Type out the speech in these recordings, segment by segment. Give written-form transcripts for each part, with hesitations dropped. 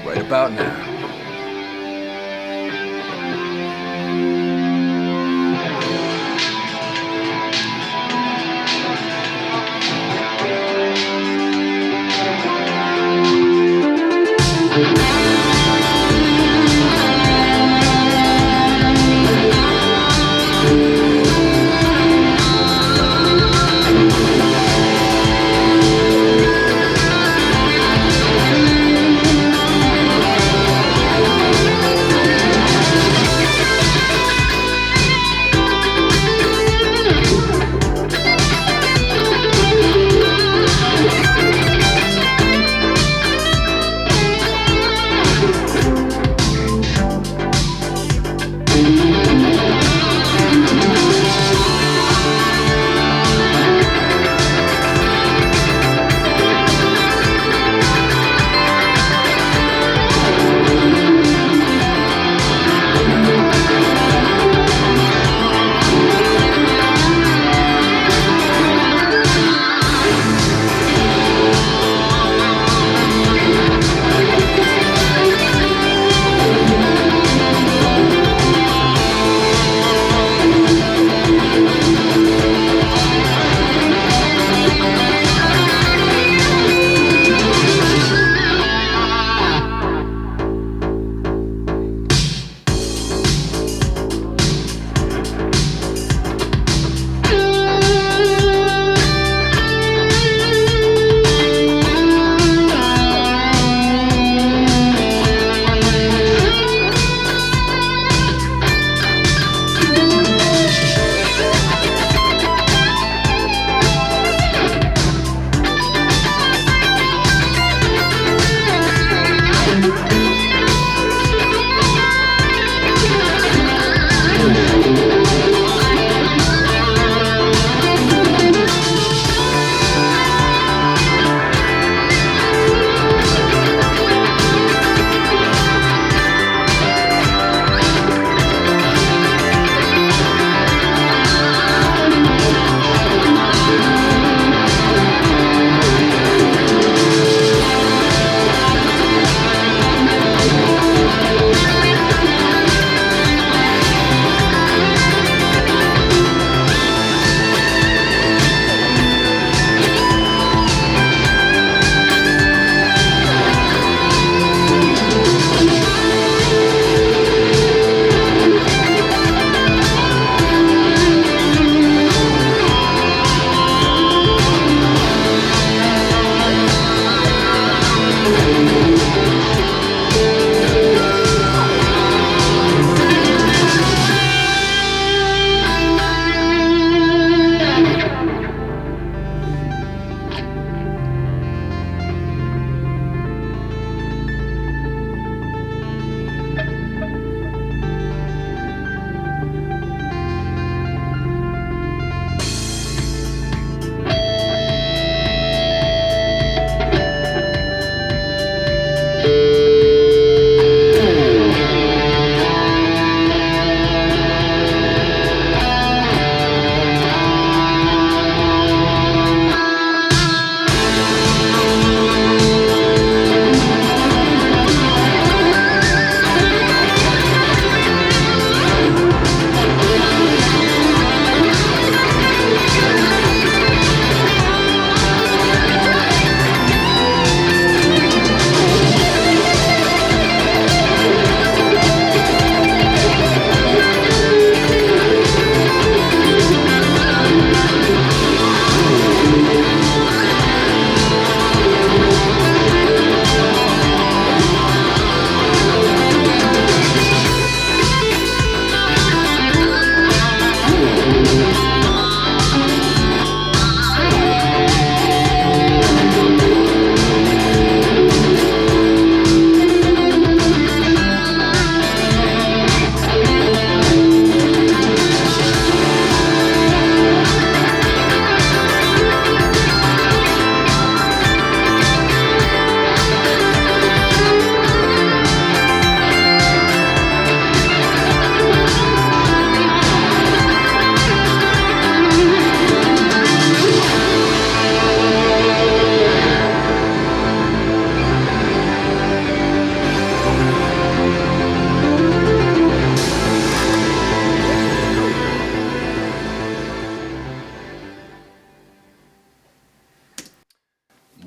right about now.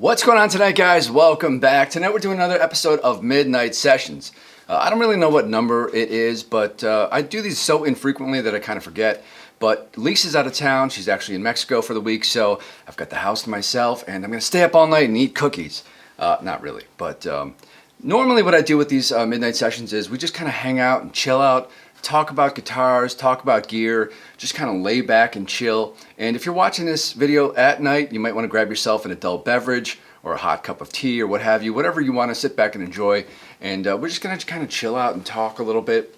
What's going on tonight, guys? Welcome back. Tonight we're doing another episode of Midnight Sessions. I don't really know what number it is, but I do these so infrequently that I kind of forget. But Lisa's out of town. She's actually in Mexico for the week, so I've got the house to myself, and I'm going to stay up all night and eat cookies. Not really, but normally what I do with these Midnight Sessions is we just kind of hang out and chill out, talk about guitars, talk about gear, just kind of lay back and chill. And if you're watching this video at night, you might want to grab yourself an adult beverage or a hot cup of tea or what have you, whatever you want to sit back and enjoy. And we're just going to kind of chill out and talk a little bit.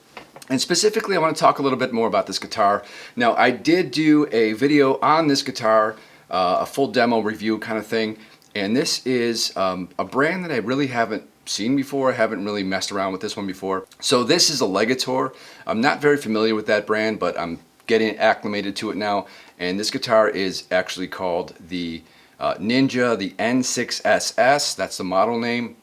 And specifically, I want to talk a little bit more about this guitar. Now, I did do a video on this guitar, a full demo review kind of thing. And this is a brand that I really haven't seen before. I haven't really messed around with this one before. So this is a LEGATOR. I'm not very familiar with that brand, but I'm getting acclimated to it now. And this guitar is actually called the Ninja, the N6SS. That's the model name.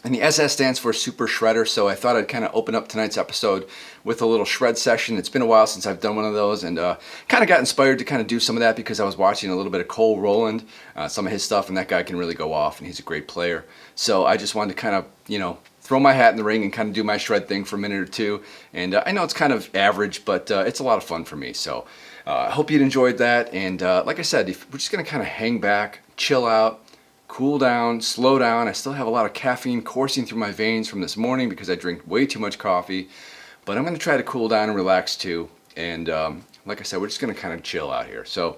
And the SS stands for Super Shredder, so I thought I'd kind of open up tonight's episode with a little shred session. It's been a while since I've done one of those, and kind of got inspired to kind of do some of that because I was watching a little bit of Cole Rowland, some of his stuff, and that guy can really go off, and he's a great player. So I just wanted to kind of, throw my hat in the ring and kind of do my shred thing for a minute or two. And I know it's kind of average, but it's a lot of fun for me. So I hope you'd enjoyed that. And like I said, we're just going to kind of hang back, chill out, cool down, slow down. I still have a lot of caffeine coursing through my veins from this morning because I drink way too much coffee. But I'm going to try to cool down and relax too. And like I said, we're just going to kind of chill out here. So,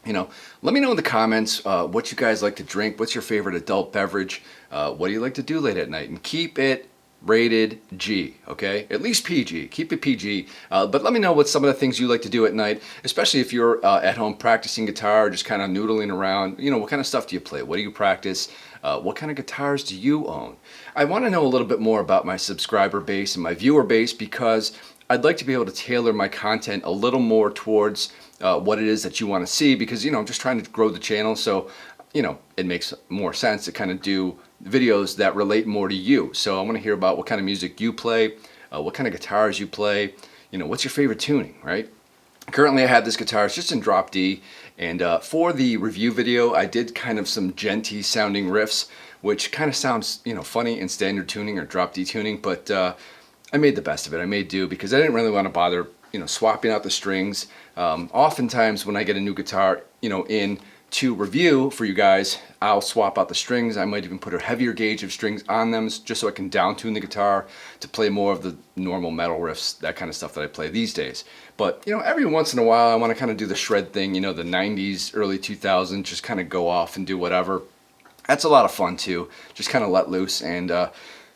let me know in the comments what you guys like to drink. What's your favorite adult beverage? What do you like to do late at night? And keep it rated G, okay? At least PG. Keep it PG. But let me know what some of the things you like to do at night, especially if you're at home practicing guitar, just kind of noodling around. What kind of stuff do you play? What do you practice? What kind of guitars do you own? I want to know a little bit more about my subscriber base and my viewer base because I'd like to be able to tailor my content a little more towards what it is that you want to see because, I'm just trying to grow the channel. So, it makes more sense to kind of do videos that relate more to you. So I want to hear about what kind of music you play, what kind of guitars you play, what's your favorite tuning, right? Currently I have this guitar, it's just in drop D, and for the review video I did kind of some genty sounding riffs, which kind of sounds, funny in standard tuning or drop D tuning, but I made the best of it. I made do because I didn't really want to bother, swapping out the strings. Oftentimes when I get a new guitar, in to review for you guys, I'll swap out the strings. I might even put a heavier gauge of strings on them just so I can down tune the guitar to play more of the normal metal riffs, that kind of stuff that I play these days. But every once in a while I want to kind of do the shred thing, the 90s, early 2000s, just kind of go off and do whatever. That's a lot of fun too. Just kind of let loose and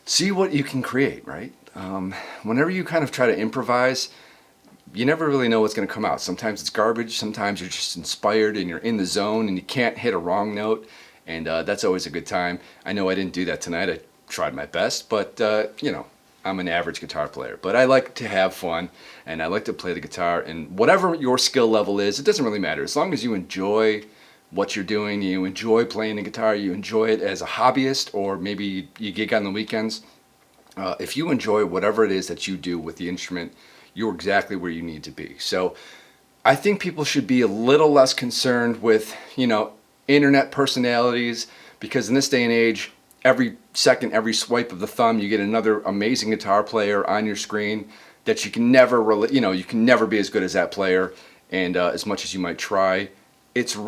see what you can create, right? Whenever you kind of try to improvise, you never really know what's going to come out. Sometimes it's garbage, sometimes you're just inspired and you're in the zone and you can't hit a wrong note, and that's always a good time. I know I didn't do that tonight. I tried my best, but I'm an average guitar player. But I like to have fun and I like to play the guitar, and whatever your skill level is, it doesn't really matter. As long as you enjoy what you're doing, you enjoy playing the guitar, you enjoy it as a hobbyist, or maybe you gig on the weekends. If you enjoy whatever it is that you do with the instrument, you're exactly where you need to be. So I think people should be a little less concerned with, internet personalities, because in this day and age, every second, every swipe of the thumb, you get another amazing guitar player on your screen that you can never really, you can never be as good as that player. And as much as you might try, it's a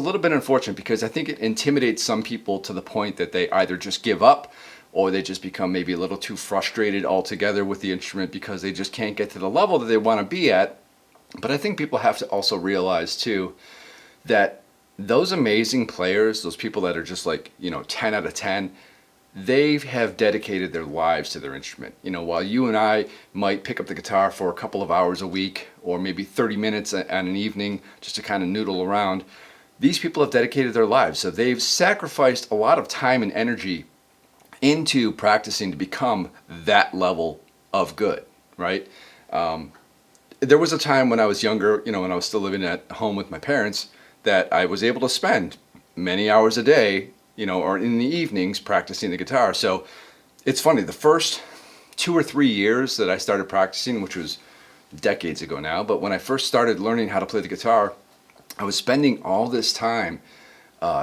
little bit unfortunate because I think it intimidates some people to the point that they either just give up or they just become maybe a little too frustrated altogether with the instrument because they just can't get to the level that they want to be at. But I think people have to also realize too that those amazing players, those people that are just like, 10 out of 10, they have dedicated their lives to their instrument. While you and I might pick up the guitar for a couple of hours a week or maybe 30 minutes on an evening just to kind of noodle around, these people have dedicated their lives. So they've sacrificed a lot of time and energy into practicing to become that level of good, right? There was a time when I was younger, when I was still living at home with my parents, that I was able to spend many hours a day, or in the evenings practicing the guitar. So it's funny, the first 2 or 3 years that I started practicing, which was decades ago now, but when I first started learning how to play the guitar, I was spending all this time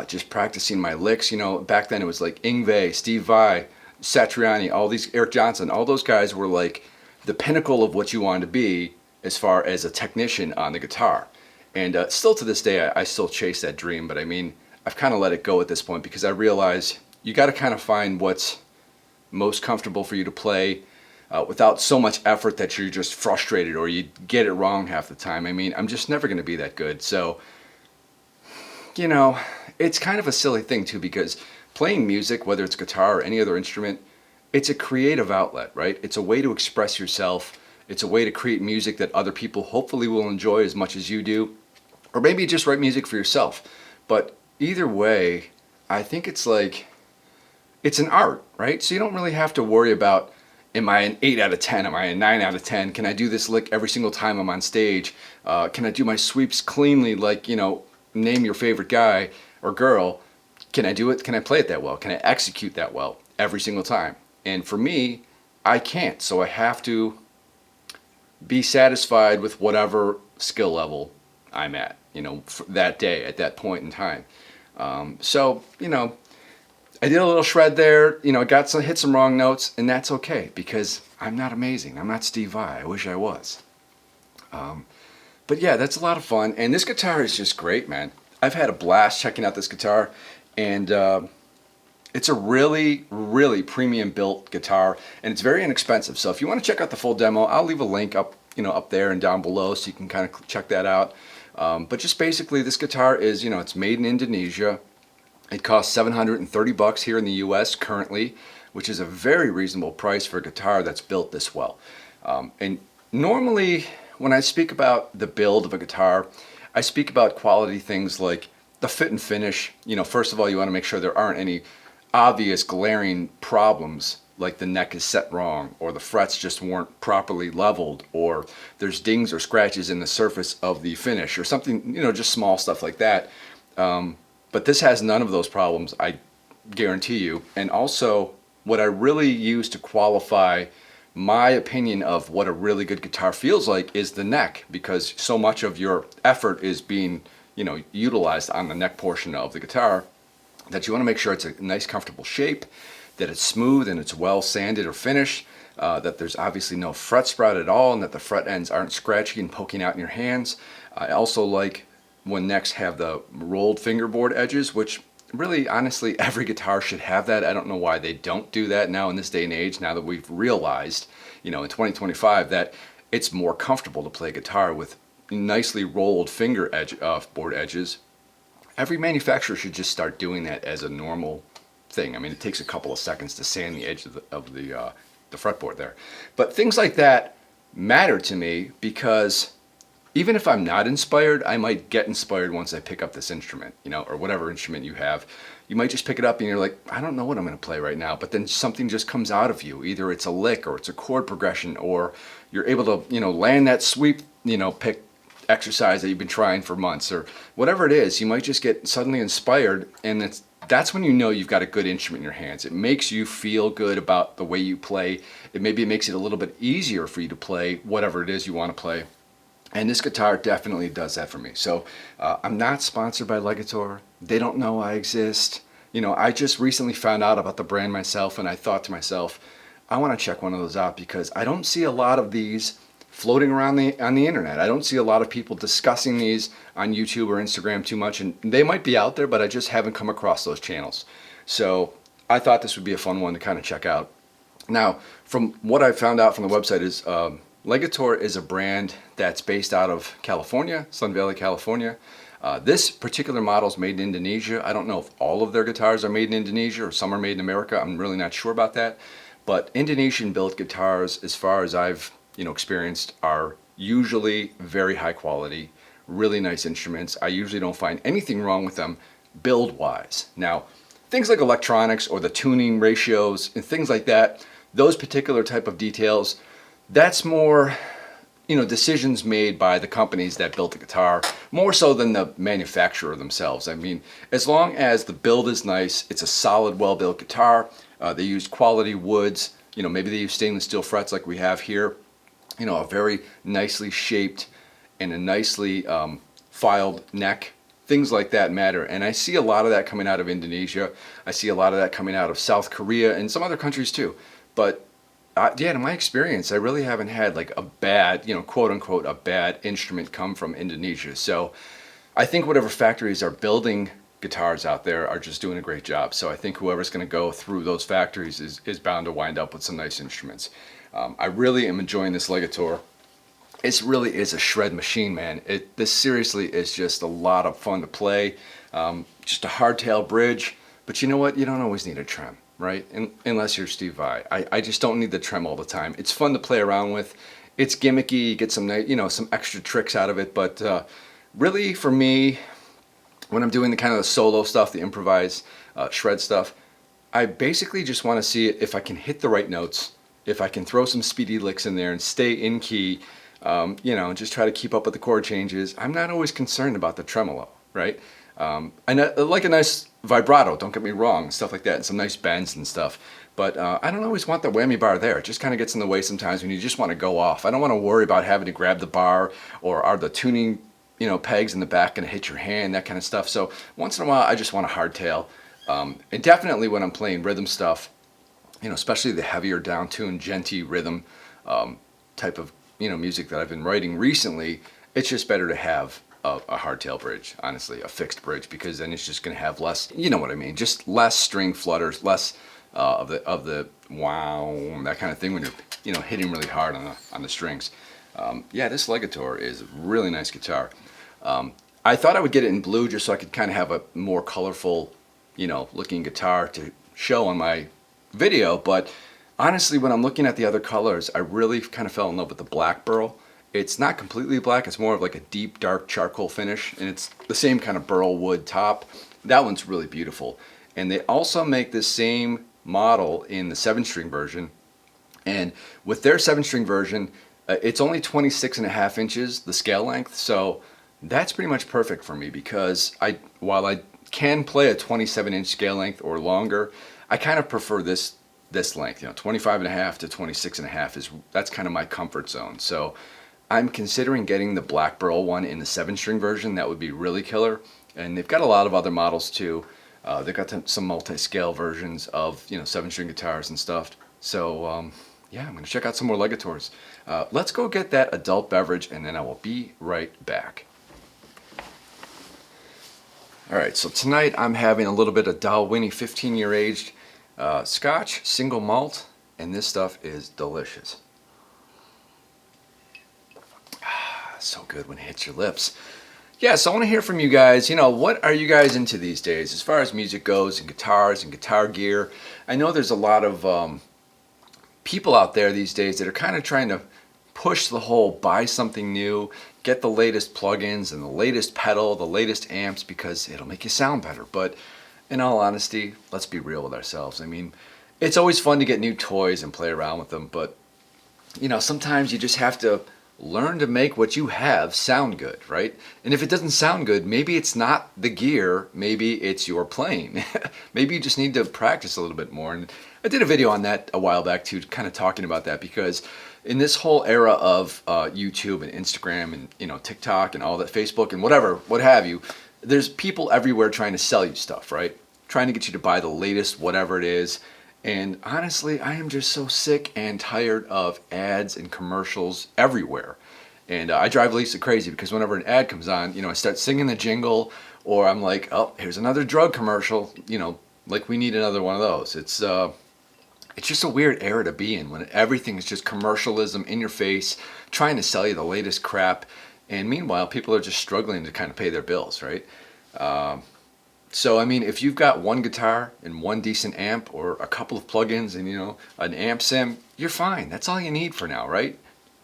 just practicing my licks. Back then it was like Yngwie, Steve Vai, Satriani, all these, Eric Johnson, all those guys were like the pinnacle of what you wanted to be as far as a technician on the guitar. And still to this day, I still chase that dream, but I mean, I've kind of let it go at this point because I realize you got to kind of find what's most comfortable for you to play without so much effort that you're just frustrated or you get it wrong half the time. I mean, I'm just never going to be that good. So, it's kind of a silly thing too, because playing music, whether it's guitar or any other instrument, it's a creative outlet, right? It's a way to express yourself. It's a way to create music that other people hopefully will enjoy as much as you do, or maybe just write music for yourself. But either way, I think it's an art, right? So you don't really have to worry about, am I an 8 out of 10? Am I a 9 out of 10? Can I do this lick every single time I'm on stage? Can I do my sweeps cleanly, like, name your favorite guy or girl? Can I do it? Can I play it that well? Can I execute that well every single time? And for me, I can't. So I have to be satisfied with whatever skill level I'm at, for that day, at that point in time. I did a little shred there, hit some wrong notes, and that's okay because I'm not amazing. I'm not Steve Vai. I wish I was. But yeah, that's a lot of fun. And this guitar is just great, man. I've had a blast checking out this guitar, and it's a really, really premium built guitar, and it's very inexpensive. So if you want to check out the full demo, I'll leave a link up there and down below so you can kind of check that out. But just basically, this guitar is, it's made in Indonesia. It costs $730 here in the US currently, which is a very reasonable price for a guitar that's built this well. And normally, when I speak about the build of a guitar, I speak about quality things like the fit and finish. First of all, you want to make sure there aren't any obvious glaring problems, like the neck is set wrong, or the frets just weren't properly leveled, or there's dings or scratches in the surface of the finish, or something, just small stuff like that. But this has none of those problems, I guarantee you. And also, what I really use to qualify my opinion of what a really good guitar feels like is the neck, because so much of your effort is being, utilized on the neck portion of the guitar, that you want to make sure it's a nice, comfortable shape, that it's smooth and it's well sanded or finished, that there's obviously no fret sprout at all, and that the fret ends aren't scratchy and poking out in your hands. I also like when necks have the rolled fingerboard edges, which really, honestly, every guitar should have that. I don't know why they don't do that now in this day and age, now that we've realized, in 2025, that it's more comfortable to play guitar with nicely rolled board edges. Every manufacturer should just start doing that as a normal thing. I mean, it takes a couple of seconds to sand the edge of the fretboard there. But things like that matter to me because even if I'm not inspired, I might get inspired once I pick up this instrument, or whatever instrument you have. You might just pick it up and you're like, I don't know what I'm going to play right now, but then something just comes out of you. Either it's a lick or it's a chord progression, or you're able to, land that sweep, pick exercise that you've been trying for months, or whatever it is. You might just get suddenly inspired, and that's when you've got a good instrument in your hands. It makes you feel good about the way you play. Maybe it makes it a little bit easier for you to play whatever it is you want to play. And this guitar definitely does that for me. So I'm not sponsored by LEGATOR. They don't know I exist. I just recently found out about the brand myself, and I thought to myself, I want to check one of those out because I don't see a lot of these floating around on the internet. I don't see a lot of people discussing these on YouTube or Instagram too much, and they might be out there, but I just haven't come across those channels. So I thought this would be a fun one to kind of check out. Now, from what I found out from the website is LEGATOR is a brand that's based out of California, Sun Valley, California. This particular model is made in Indonesia. I don't know if all of their guitars are made in Indonesia or some are made in America. I'm really not sure about that. But Indonesian-built guitars, as far as I've experienced, are usually very high quality, really nice instruments. I usually don't find anything wrong with them build-wise. Now, things like electronics or the tuning ratios and things like that, those particular type of details, that's more, decisions made by the companies that built the guitar, more so than the manufacturer themselves. I mean, as long as the build is nice, it's a solid, well-built guitar. They use quality woods. Maybe they use stainless steel frets like we have here. A very nicely shaped and a nicely filed neck. things like that matter. And I see a lot of that coming out of Indonesia. I see a lot of that coming out of South Korea and some other countries too. But yeah, in my experience, I really haven't had like a bad, quote unquote, a bad instrument come from Indonesia. So I think whatever factories are building guitars out there are just doing a great job. So I think whoever's going to go through those factories is bound to wind up with some nice instruments. I really am enjoying this Legator. It really is a shred machine, man. This seriously is just a lot of fun to play. Just a hardtail bridge, but you know what? You don't always need a trem, right? Unless you're Steve Vai. I just don't need the trem all the time. It's fun to play around with. It's gimmicky. You get some, some extra tricks out of it. But really, for me, when I'm doing the kind of the solo stuff, the improvised shred stuff, I basically just want to see if I can hit the right notes, if I can throw some speedy licks in there and stay in key, and just try to keep up with the chord changes. I'm not always concerned about the tremolo, right? I like a nice vibrato, don't get me wrong, stuff like that, and some nice bends and stuff. But I don't always want the whammy bar there. It just kind of gets in the way sometimes when you just want to go off. I don't want to worry about having to grab the bar, or are the tuning pegs in the back going to hit your hand, that kind of stuff. So once in a while, I just want a hardtail. And definitely when I'm playing rhythm stuff, especially the heavier down-tuned, genty rhythm type of music that I've been writing recently, it's just better to have a hardtail bridge, honestly, a fixed bridge, because then it's just going to have less, you know what I mean, just less string flutters, less of the wow, that kind of thing when you're hitting really hard on the strings. Yeah, this Legator is a really nice guitar. I thought I would get it in blue just so I could kind of have a more colorful, looking guitar to show on my video, but honestly, when I'm looking at the other colors, I really kind of fell in love with the black burl. It's not completely black, it's more of like a deep, dark charcoal finish, and it's the same kind of burl wood top. That one's really beautiful. And they also make this same model in the 7-string version, and with their 7-string version, it's only 26.5 inches, the scale length, so that's pretty much perfect for me, because while I can play a 27-inch scale length or longer, I kind of prefer this length, 25.5 to 26.5 that's kind of my comfort zone. So I'm considering getting the black burl one in the 7-string version. That would be really killer. And they've got a lot of other models too. They've got some multi-scale versions of 7-string guitars and stuff. So yeah, I'm going to check out some more Legators. Let's go get that adult beverage, and then I will be right back. All right, so tonight I'm having a little bit of Dalwhinnie 15-year aged Scotch single malt, and this stuff is delicious. So good when it hits your lips. Yeah, so I want to hear from you guys. What are you guys into these days as far as music goes, and guitars and guitar gear? I know there's a lot of people out there these days that are kind of trying to push the whole buy something new, get the latest plugins and the latest pedal, the latest amps, because it'll make you sound better. But in all honesty, let's be real with ourselves. I mean, it's always fun to get new toys and play around with them, but sometimes you just have to learn to make what you have sound good, right? And if it doesn't sound good, maybe it's not the gear, maybe it's your playing. Maybe you just need to practice a little bit more. And I did a video on that a while back too, kind of talking about that, because in this whole era of YouTube and Instagram and TikTok and all that, Facebook and what have you, there's people everywhere trying to sell you stuff, right? Trying to get you to buy the latest whatever it is. And honestly, I am just so sick and tired of ads and commercials everywhere. And I drive Lisa crazy, because whenever an ad comes on, I start singing the jingle, or I'm like, oh, here's another drug commercial, like we need another one of those. It's just a weird era to be in, when everything is just commercialism in your face, trying to sell you the latest crap. And meanwhile, people are just struggling to kind of pay their bills, right? So, I mean, if you've got one guitar and one decent amp, or a couple of plugins and, an amp sim, you're fine. That's all you need for now, right?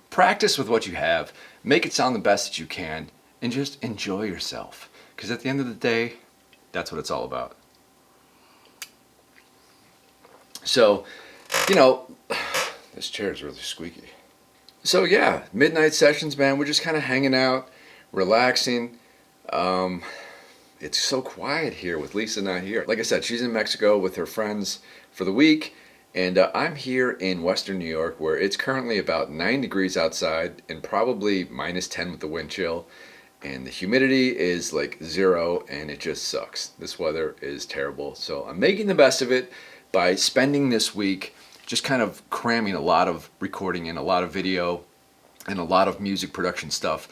Practice with what you have, make it sound the best that you can, and just enjoy yourself. Because at the end of the day, that's what it's all about. So, this chair is really squeaky. So yeah, midnight sessions, man, we're just kind of hanging out, relaxing. It's so quiet here with Lisa not here. Like I said, she's in Mexico with her friends for the week, and I'm here in Western New York, where it's currently about 9 degrees outside and probably -10 with the wind chill. and the humidity is like 0, and it just sucks. This weather is terrible. So I'm making the best of it by spending this week just kind of cramming a lot of recording and a lot of video and a lot of music production stuff.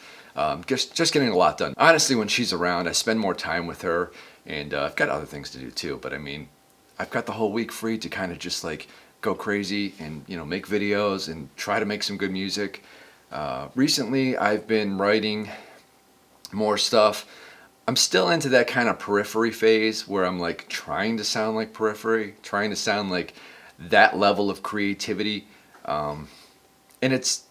Just getting a lot done. Honestly, when she's around, I spend more time with her, and I've got other things to do too. But I mean, I've got the whole week free to kind of just like go crazy and, you know, make videos and try to make some good music. Recently, I've been writing more stuff. I'm still into that kind of periphery phase where I'm like trying to sound like periphery, trying to sound like that level of creativity. And it's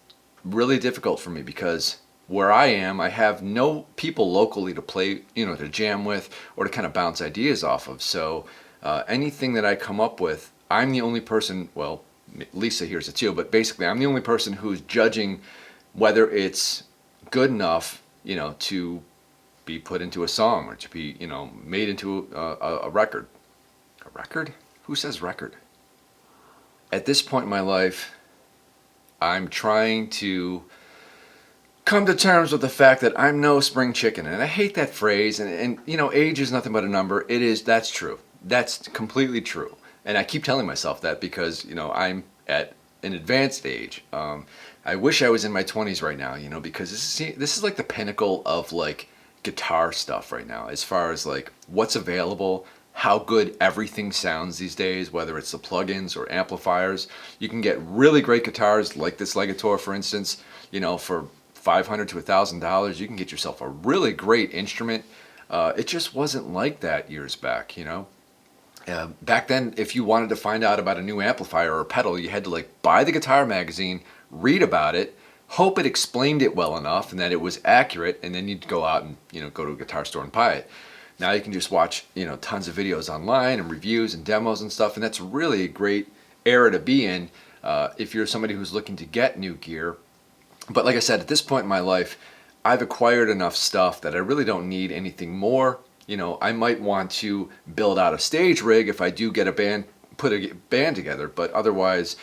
really difficult for me because where I am, I have no people locally to play, you know, to jam with or to kind of bounce ideas off of. So anything that I come up with, I'm the only person, well, Lisa hears it too, but basically I'm the only person who's judging whether it's good enough, you know, to be put into a song or to be, you know, made into a record. A record? Who says record? At this point in my life, I'm trying to come to terms with the fact that I'm no spring chicken. And I hate that phrase. And you know, age is nothing but a number. That's true. That's completely true. And I keep telling myself that because, you know, I'm at an advanced age. I wish I was in my 20s right now, you know, because this is like the pinnacle of like guitar stuff right now, as far as like what's available, how good everything sounds these days, whether it's the plugins or amplifiers. You can get really great guitars like this LEGATOR, for instance, you know, for $500 to $1,000. You can get yourself a really great instrument. It just wasn't like that years back, you know. Back then, if you wanted to find out about a new amplifier or pedal, you had to like buy the guitar magazine, read about it, hope it explained it well enough and that it was accurate, and then you'd go out and, you know, go to a guitar store and buy it. Now you can just watch, you know, tons of videos online and reviews and demos and stuff, and that's really a great era to be in if you're somebody who's looking to get new gear. But like I said, at this point in my life, I've acquired enough stuff that I really don't need anything more. You know, I might want to build out a stage rig if I do get a band, put a band together, but otherwise,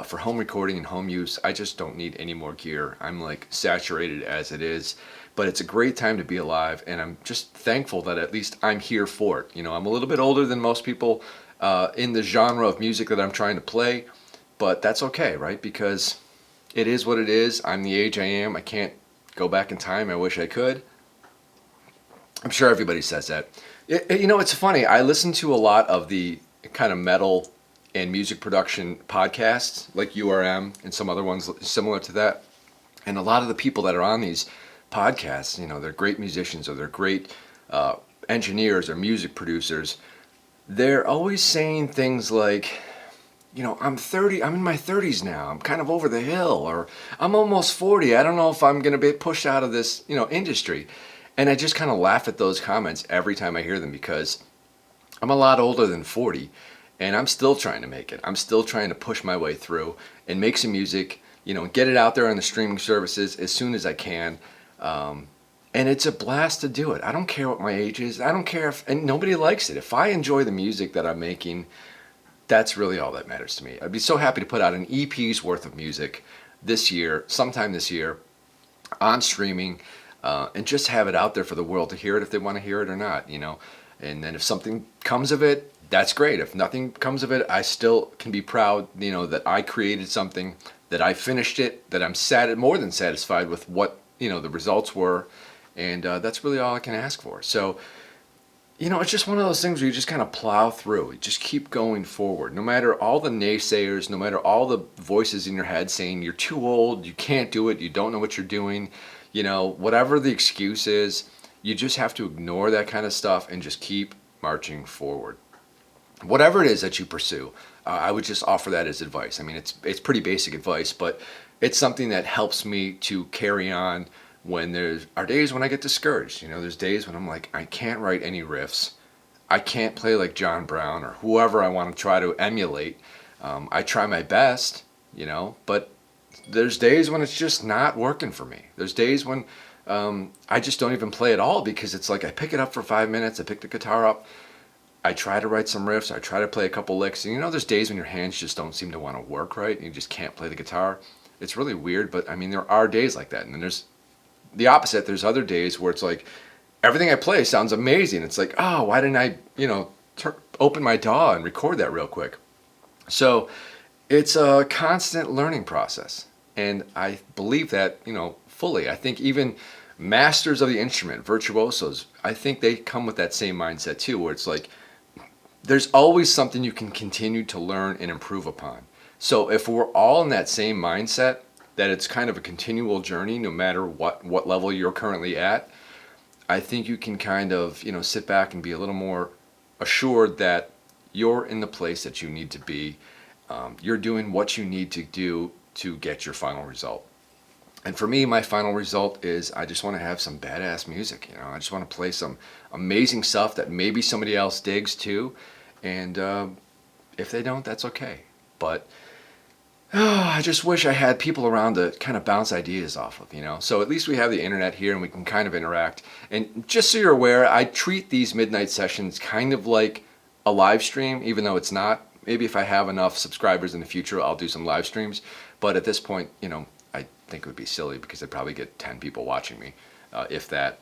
for home recording and home use, I just don't need any more gear. I'm like saturated as it is, but it's a great time to be alive, and I'm just thankful that at least I'm here for it. You know, I'm a little bit older than most people in the genre of music that I'm trying to play, but that's okay, right? Because it is what it is. I'm the age I am. I can't go back in time. I wish I could. I'm sure everybody says that. You know, it's funny. I listen to a lot of the kind of metal and music production podcasts like URM and some other ones similar to that. And a lot of the people that are on these podcasts, you know, they're great musicians or they're great engineers or music producers. They're always saying things like, you know, I'm in my 30s now. I'm kind of over the hill, or I'm almost 40. I don't know if I'm going to be pushed out of this, you know, industry. And I just kind of laugh at those comments every time I hear them because I'm a lot older than 40 and I'm still trying to make it. I'm still trying to push my way through and make some music, you know, get it out there on the streaming services as soon as I can. And it's a blast to do it. I don't care what my age is. I don't care if, and nobody likes it. If I enjoy the music that I'm making, that's really all that matters to me. I'd be so happy to put out an EP's worth of music this year, sometime this year, on streaming, and just have it out there for the world to hear it if they want to hear it or not, you know. And then if something comes of it, that's great. If nothing comes of it, I still can be proud, you know, that I created something, that I finished it, that I'm more than satisfied with what, you know, the results were. And that's really all I can ask for. So, you know, it's just one of those things where you just kind of plow through. You just keep going forward. No matter all the naysayers, no matter all the voices in your head saying you're too old, you can't do it, you don't know what you're doing, you know, whatever the excuse is, you just have to ignore that kind of stuff and just keep marching forward. Whatever it is that you pursue, I would just offer that as advice. I mean, it's pretty basic advice, but it's something that helps me to carry on when there are days when I get discouraged. You know, there's days when I'm like, I can't write any riffs. I can't play like John Brown or whoever I want to try to emulate. I try my best, you know, but there's days when it's just not working for me. There's days when I just don't even play at all because it's like I pick it up for 5 minutes, I pick the guitar up, I try to write some riffs, I try to play a couple licks, and you know, there's days when your hands just don't seem to want to work right and you just can't play the guitar. It's really weird, but I mean, there are days like that, and then there's the opposite. There's other days where it's like everything I play sounds amazing. It's like, oh, why didn't I, open my DAW and record that real quick? So it's a constant learning process. And I believe that, fully. I think even masters of the instrument, virtuosos, I think they come with that same mindset too, where it's like there's always something you can continue to learn and improve upon. So if we're all in that same mindset, that it's kind of a continual journey no matter what level you're currently at, I think you can kind of, sit back and be a little more assured that you're in the place that you need to be. You're doing what you need to do to get your final result. And for me, my final result is I just want to have some badass music. I just want to play some amazing stuff that maybe somebody else digs too. And if they don't, that's okay. But I just wish I had people around to kind of bounce ideas off of, So at least we have the internet here and we can kind of interact. And just so you're aware, I treat these midnight sessions kind of like a live stream, even though it's not. Maybe if I have enough subscribers in the future, I'll do some live streams. But at this point, I think it would be silly because I'd probably get 10 people watching me, if that.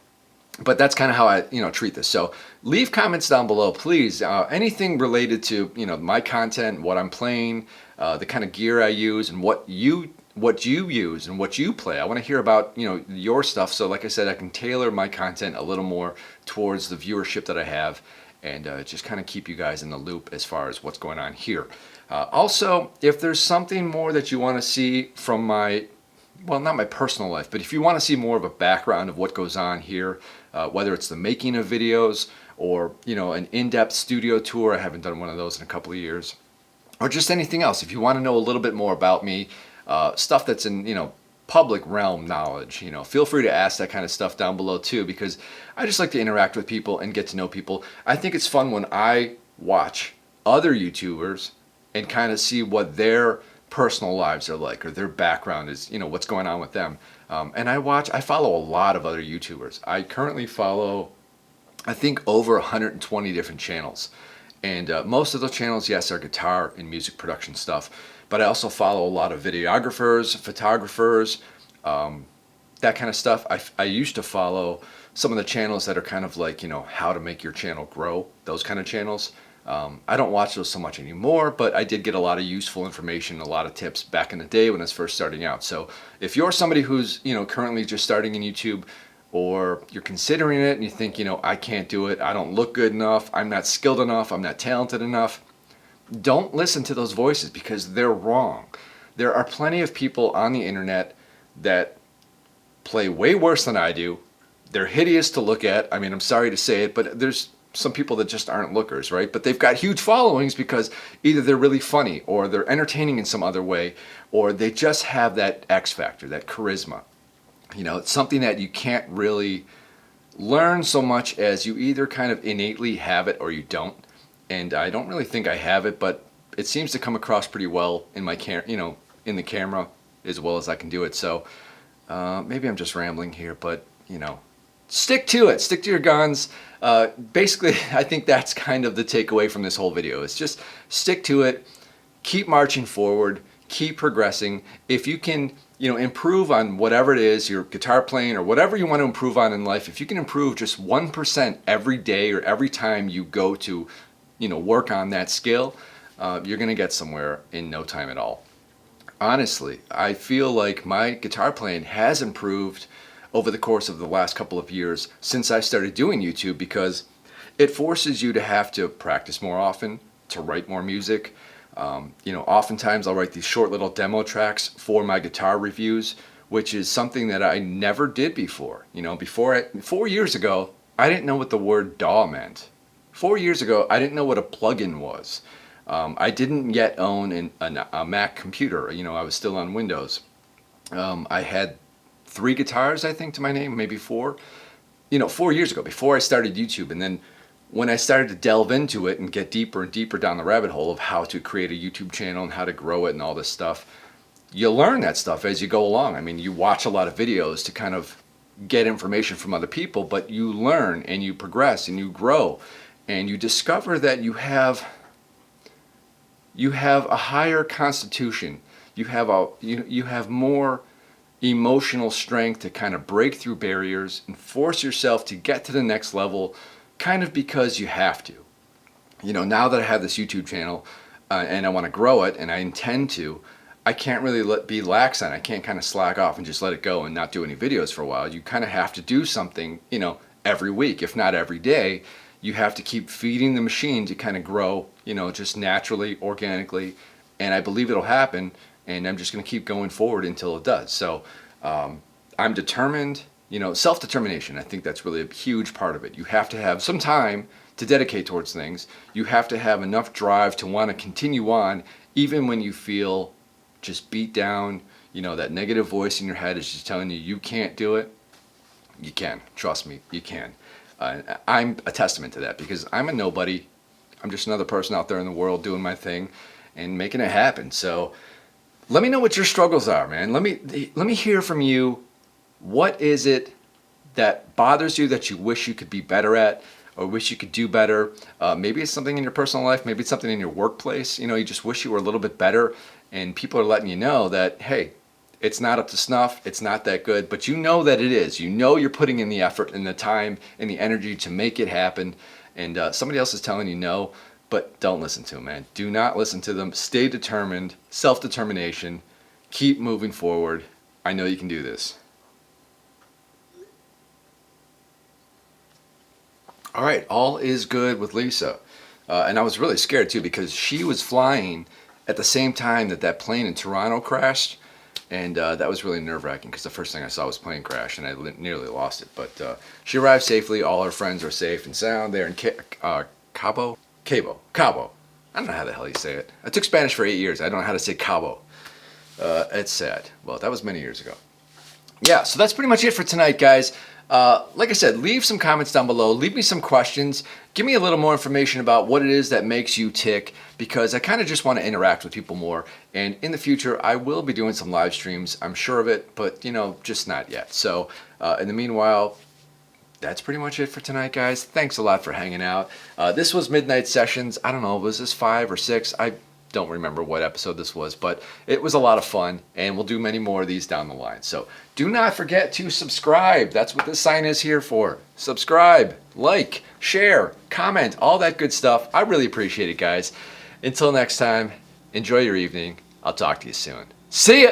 But that's kind of how I, treat this. So leave comments down below, please. Anything related to, my content, what I'm playing, the kind of gear I use, and what you use and what you play. I want to hear about, your stuff. So like I said, I can tailor my content a little more towards the viewership that I have, and just kind of keep you guys in the loop as far as what's going on here. Also, if there's something more that you want to see from my, well, not my personal life, but if you want to see more of a background of what goes on here, whether it's the making of videos or, an in-depth studio tour, I haven't done one of those in a couple of years, or just anything else. If you want to know a little bit more about me, stuff that's in, public realm knowledge, feel free to ask that kind of stuff down below too, because I just like to interact with people and get to know people. I think it's fun when I watch other YouTubers and kind of see what their personal lives are like, or their background is, what's going on with them. And I follow a lot of other YouTubers. I currently follow, I think, over 120 different channels. And most of those channels, yes, are guitar and music production stuff. But I also follow a lot of videographers, photographers, that kind of stuff. I used to follow some of the channels that are kind of like, how to make your channel grow, those kind of channels. I don't watch those so much anymore, but I did get a lot of useful information, a lot of tips back in the day when I was first starting out. So if you're somebody who's, currently just starting in YouTube, or you're considering it and you think, I can't do it, I don't look good enough, I'm not skilled enough, I'm not talented enough, don't listen to those voices because they're wrong. There are plenty of people on the internet that play way worse than I do. They're hideous to look at. I mean, I'm sorry to say it, but there's some people that just aren't lookers, right? But they've got huge followings because either they're really funny, or they're entertaining in some other way, or they just have that X factor, that charisma. It's something that you can't really learn so much as you either kind of innately have it or you don't. And I don't really think I have it, but it seems to come across pretty well in my in the camera as well as I can do it. So maybe I'm just rambling here, but stick to it. Stick to your guns. Basically, I think that's kind of the takeaway from this whole video. It's just stick to it. Keep marching forward. Keep progressing. If you can, improve on whatever it is, your guitar playing or whatever you want to improve on in life, if you can improve just 1% every day or every time you go to, work on that skill, you're going to get somewhere in no time at all. Honestly, I feel like my guitar playing has improved over the course of the last couple of years since I started doing YouTube, because it forces you to have to practice more often, to write more music. Oftentimes I'll write these short little demo tracks for my guitar reviews, which is something that I never did before. 4 years ago, I didn't know what the word DAW meant. 4 years ago, I didn't know what a plugin was. I didn't yet own a Mac computer. I was still on Windows. I had 3 guitars, I think, to my name, maybe 4. 4 years ago, before I started YouTube. And then when I started to delve into it and get deeper and deeper down the rabbit hole of how to create a YouTube channel and how to grow it and all this stuff, you learn that stuff as you go along. I mean, you watch a lot of videos to kind of get information from other people, but you learn and you progress and you grow and you discover that you have a higher constitution. You have more emotional strength to kind of break through barriers and force yourself to get to the next level kind of because you have to. You know, now that I have this YouTube channel and I want to grow it and I intend to, I can't really be lax on it. I can't kind of slack off and just let it go and not do any videos for a while. You kind of have to do something, you know, every week, if not every day. You have to keep feeding the machine to kind of grow, you know, just naturally, organically. And I believe it'll happen. And I'm just going to keep going forward until it does. So I'm determined, you know, self-determination. I think that's really a huge part of it. You have to have some time to dedicate towards things. You have to have enough drive to want to continue on, even when you feel just beat down, you know, that negative voice in your head is just telling you you can't do it. You can. Trust me, you can. I'm a testament to that because I'm a nobody. I'm just another person out there in the world doing my thing and making it happen. So let me know what your struggles are, man. Let me hear from you. What is it that bothers you that you wish you could be better at or wish you could do better? Maybe it's something in your personal life. Maybe it's something in your workplace. You know, you just wish you were a little bit better. And people are letting you know that, hey, it's not up to snuff, it's not that good, but you know that it is. You know you're putting in the effort and the time and the energy to make it happen, and somebody else is telling you no, but don't listen to them, man. Do not listen to them. Stay determined, self-determination, keep moving forward. I know you can do this. All right, all is good with Lisa. And I was really scared too because she was flying at the same time that plane in Toronto crashed, and that was really nerve-wracking because the first thing I saw was plane crash, and I nearly lost it. But she arrived safely. All her friends are safe and sound. They're in Cabo. I don't know how the hell you say it. I took Spanish for 8 years. I don't know how to say Cabo. It's sad. Well, that was many years ago. Yeah, so that's pretty much it for tonight, guys. Like I said, leave some comments down below. Leave me some questions. Give me a little more information about what it is that makes you tick, because I kind of just want to interact with people more. And in the future, I will be doing some live streams. I'm sure of it, but, you know, just not yet. So in the meanwhile, that's pretty much it for tonight, guys. Thanks a lot for hanging out. This was Midnight Sessions. I don't know, was this 5 or 6? I don't remember what episode this was, but it was a lot of fun, and we'll do many more of these down the line. So do not forget to subscribe. That's what this sign is here for. Subscribe, like, share, comment, all that good stuff. I really appreciate it, guys. Until next time, enjoy your evening. I'll talk to you soon. See ya!